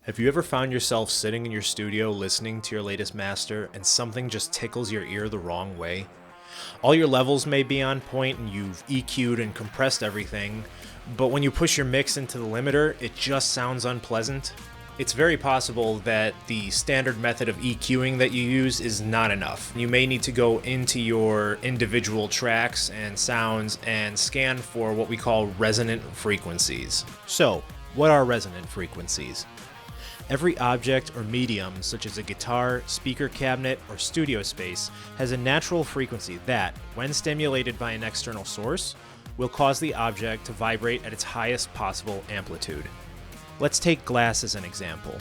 Have you ever found yourself sitting in your studio listening to your latest master and something just tickles your ear the wrong way? All your levels may be on point and you've EQ'd and compressed everything, but when you push your mix into the limiter, it just sounds unpleasant. It's very possible that the standard method of EQing that you use is not enough. You may need to go into your individual tracks and sounds and scan for what we call resonant frequencies. So, what are resonant frequencies? Every object or medium, such as a guitar, speaker cabinet, or studio space, has a natural frequency that, when stimulated by an external source, will cause the object to vibrate at its highest possible amplitude. Let's take glass as an example.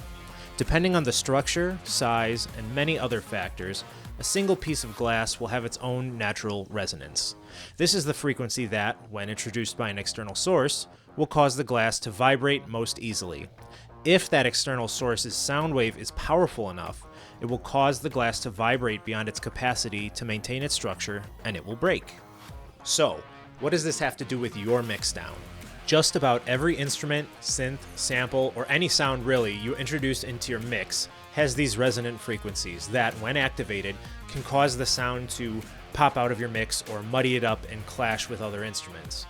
Depending on the structure, size, and many other factors, a single piece of glass will have its own natural resonance. This is the frequency that, when introduced by an external source, will cause the glass to vibrate most easily. If that external source's sound wave is powerful enough, it will cause the glass to vibrate beyond its capacity to maintain its structure, and it will break. So, what does this have to do with your mixdown? Just about every instrument, synth, sample, or any sound really you introduce into your mix has these resonant frequencies that, when activated, can cause the sound to pop out of your mix or muddy it up and clash with other instruments.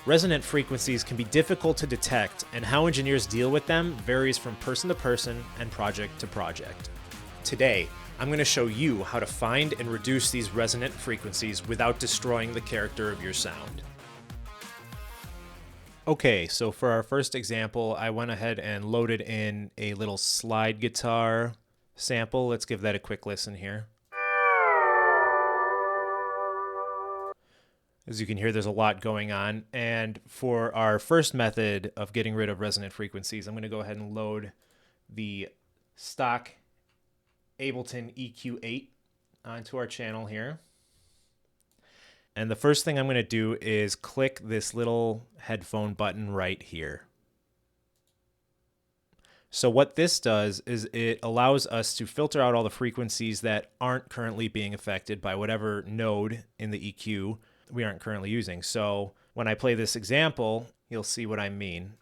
Resonant frequencies can be difficult to detect, and how engineers deal with them varies from person to person and project to project. Today, I'm going to show you how to find and reduce these resonant frequencies without destroying the character of your sound. Okay, so for our first example, I went ahead and loaded in a little slide guitar sample. Let's give that a quick listen here. As you can hear, there's a lot going on. And for our first method of getting rid of resonant frequencies, I'm going to go ahead and load the stock Ableton EQ Eight onto our channel here. And the first thing I'm going to do is click this little headphone button right here. So what this does is it allows us to filter out all the frequencies that aren't currently being affected by whatever node in the EQ we aren't currently using. So when I play this example, you'll see what I mean.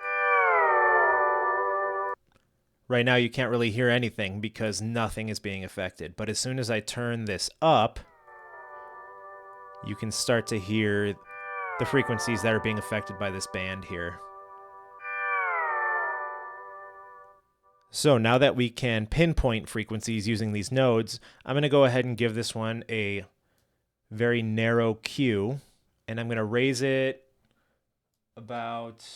Right now you can't really hear anything because nothing is being affected. But as soon as I turn this up, you can start to hear the frequencies that are being affected by this band here. So now that we can pinpoint frequencies using these nodes, I'm going to go ahead and give this one a very narrow Q, and I'm going to raise it about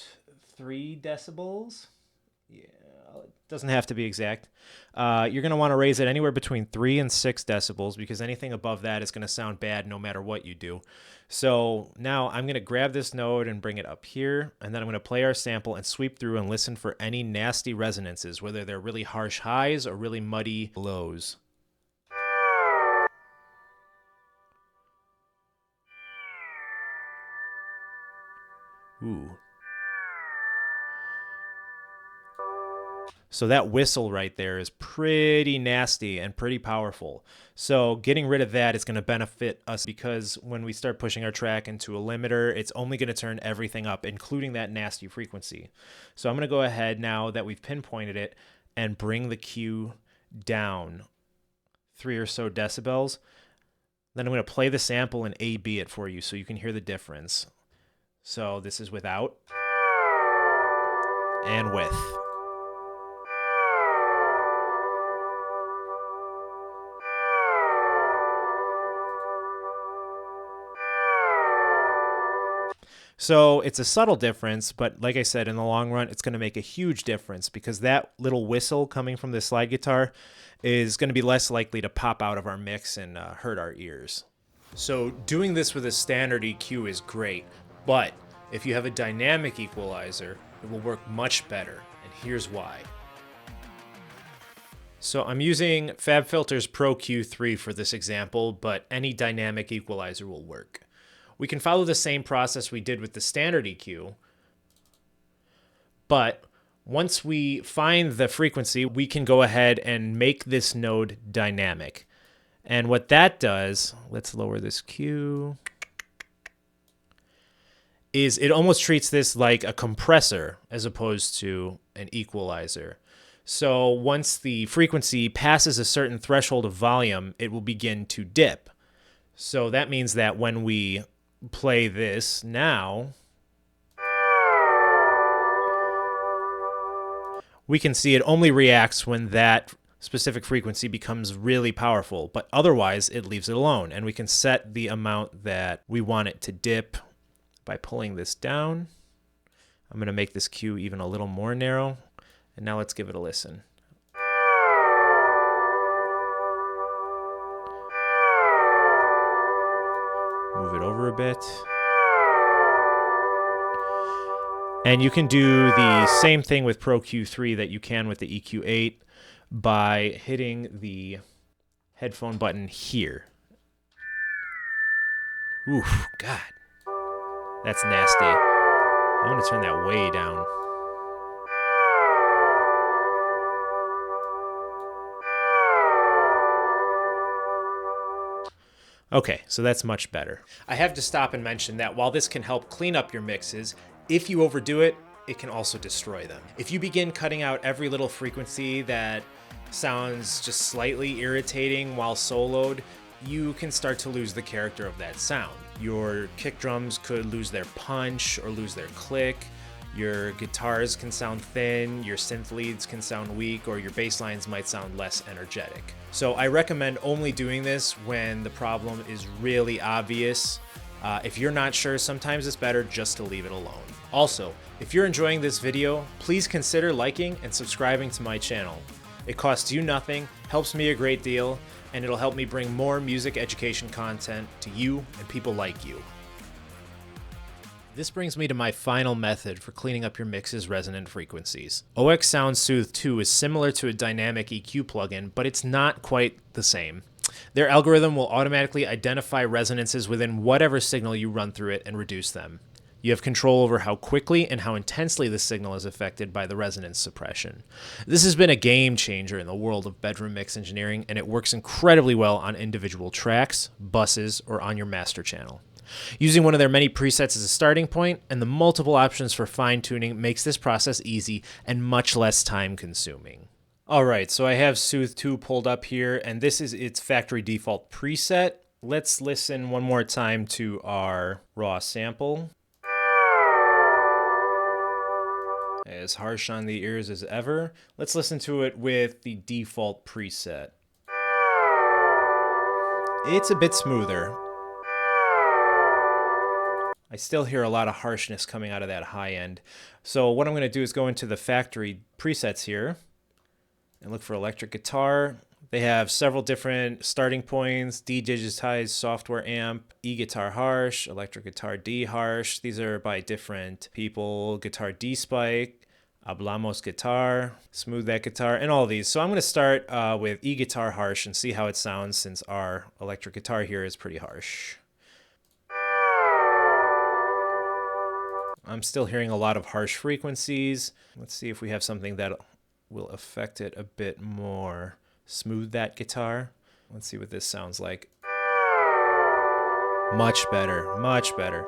3 decibels. Yeah, it doesn't have to be exact. You're going to want to raise it anywhere between 3 and 6 decibels because anything above that is going to sound bad no matter what you do. So now I'm going to grab this node and bring it up here, and then I'm going to play our sample and sweep through and listen for any nasty resonances, whether they're really harsh highs or really muddy lows. Ooh. So that whistle right there is pretty nasty and pretty powerful. So getting rid of that is going to benefit us because when we start pushing our track into a limiter, it's only going to turn everything up, including that nasty frequency. So I'm going to go ahead now that we've pinpointed it and bring the Q down 3 or so decibels. Then I'm going to play the sample and A/B it for you so you can hear the difference. So this is without and with. So it's a subtle difference, but like I said, in the long run, it's going to make a huge difference because that little whistle coming from the slide guitar is going to be less likely to pop out of our mix and hurt our ears. So doing this with a standard EQ is great, but if you have a dynamic equalizer, it will work much better, and here's why. So I'm using Fabfilter Pro-Q3 for this example, but any dynamic equalizer will work. We can follow the same process we did with the standard EQ, but once we find the frequency, we can go ahead and make this node dynamic. And what that does, let's lower this Q, is it almost treats this like a compressor as opposed to an equalizer. So once the frequency passes a certain threshold of volume, it will begin to dip. So that means that when we play this now, we can see it only reacts when that specific frequency becomes really powerful, but otherwise it leaves it alone. And we can set the amount that we want it to dip by pulling this down. I'm going to make this cue even a little more narrow. And now let's give it a listen. Move it over a bit. And you can do the same thing with Pro-Q3 that you can with the EQ8 by hitting the headphone button here. Oof, God. That's nasty. I want to turn that way down. Okay, so that's much better. I have to stop and mention that while this can help clean up your mixes, if you overdo it, it can also destroy them. If you begin cutting out every little frequency that sounds just slightly irritating while soloed, you can start to lose the character of that sound. Your kick drums could lose their punch or lose their click. Your guitars can sound thin, your synth leads can sound weak, or your bass lines might sound less energetic. So I recommend only doing this when the problem is really obvious. If you're not sure, sometimes it's better just to leave it alone. Also, if you're enjoying this video, please consider liking and subscribing to my channel. It costs you nothing, helps me a great deal, and it'll help me bring more music education content to you and people like you. This brings me to my final method for cleaning up your mix's resonant frequencies. Oeksound Soothe2 is similar to a dynamic EQ plugin, but it's not quite the same. Their algorithm will automatically identify resonances within whatever signal you run through it and reduce them. You have control over how quickly and how intensely the signal is affected by the resonance suppression. This has been a game changer in the world of bedroom mix engineering, and it works incredibly well on individual tracks, buses, or on your master channel. Using one of their many presets as a starting point and the multiple options for fine-tuning makes this process easy and much less time-consuming. Alright, so I have Soothe2 pulled up here, and this is its factory default preset. Let's listen one more time to our raw sample. As harsh on the ears as ever. Let's listen to it with the default preset. It's a bit smoother. I still hear a lot of harshness coming out of that high end. So what I'm going to do is go into the factory presets here and look for electric guitar. They have several different starting points: dedigitized software amp, E-guitar harsh, electric guitar D harsh. These are by different people. Guitar D spike, Hablamos guitar, smooth that guitar, and all of these. So I'm going to start with E-guitar harsh and see how it sounds, since our electric guitar here is pretty harsh. I'm still hearing a lot of harsh frequencies. Let's see if we have something that will affect it a bit more. Smooth that guitar. Let's see what this sounds like. Much better, much better.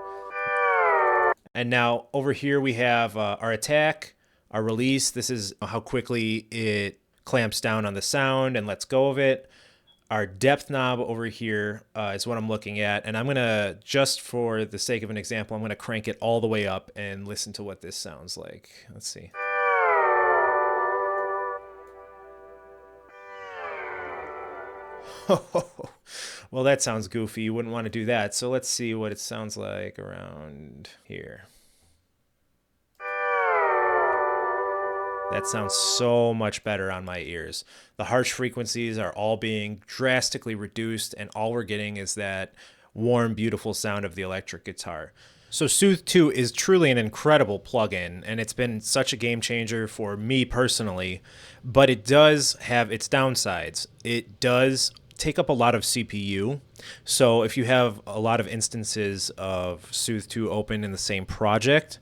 And now over here we have our attack, our release. This is how quickly it clamps down on the sound and lets go of it. Our depth knob over here is what I'm looking at, and I'm going to, just for the sake of an example, I'm going to crank it all the way up and listen to what this sounds like. Let's see. Well, that sounds goofy. You wouldn't want to do that. So let's see what it sounds like around here. That sounds so much better on my ears. The harsh frequencies are all being drastically reduced, and all we're getting is that warm, beautiful sound of the electric guitar. So Soothe2 is truly an incredible plugin, and it's been such a game changer for me personally, but it does have its downsides. It does take up a lot of CPU. So if you have a lot of instances of Soothe2 open in the same project,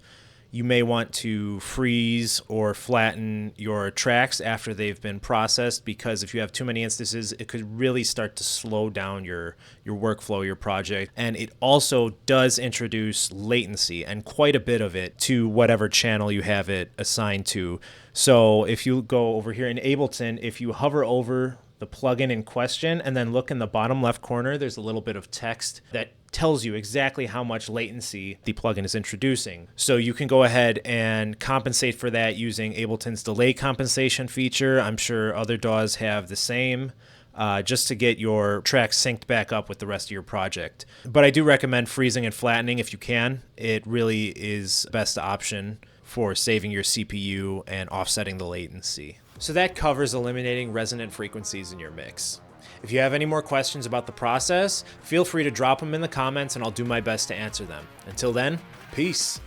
you may want to freeze or flatten your tracks after they've been processed, because if you have too many instances, it could really start to slow down your workflow, your project. And it also does introduce latency, and quite a bit of it, to whatever channel you have it assigned to. So if you go over here in Ableton, if you hover over the plugin in question and then look in the bottom left corner, there's a little bit of text that tells you exactly how much latency the plugin is introducing. So you can go ahead and compensate for that using Ableton's delay compensation feature. I'm sure other DAWs have the same, just to get your tracks synced back up with the rest of your project. But I do recommend freezing and flattening if you can. It really is the best option for saving your CPU and offsetting the latency. So that covers eliminating resonant frequencies in your mix. If you have any more questions about the process, feel free to drop them in the comments and I'll do my best to answer them. Until then, peace.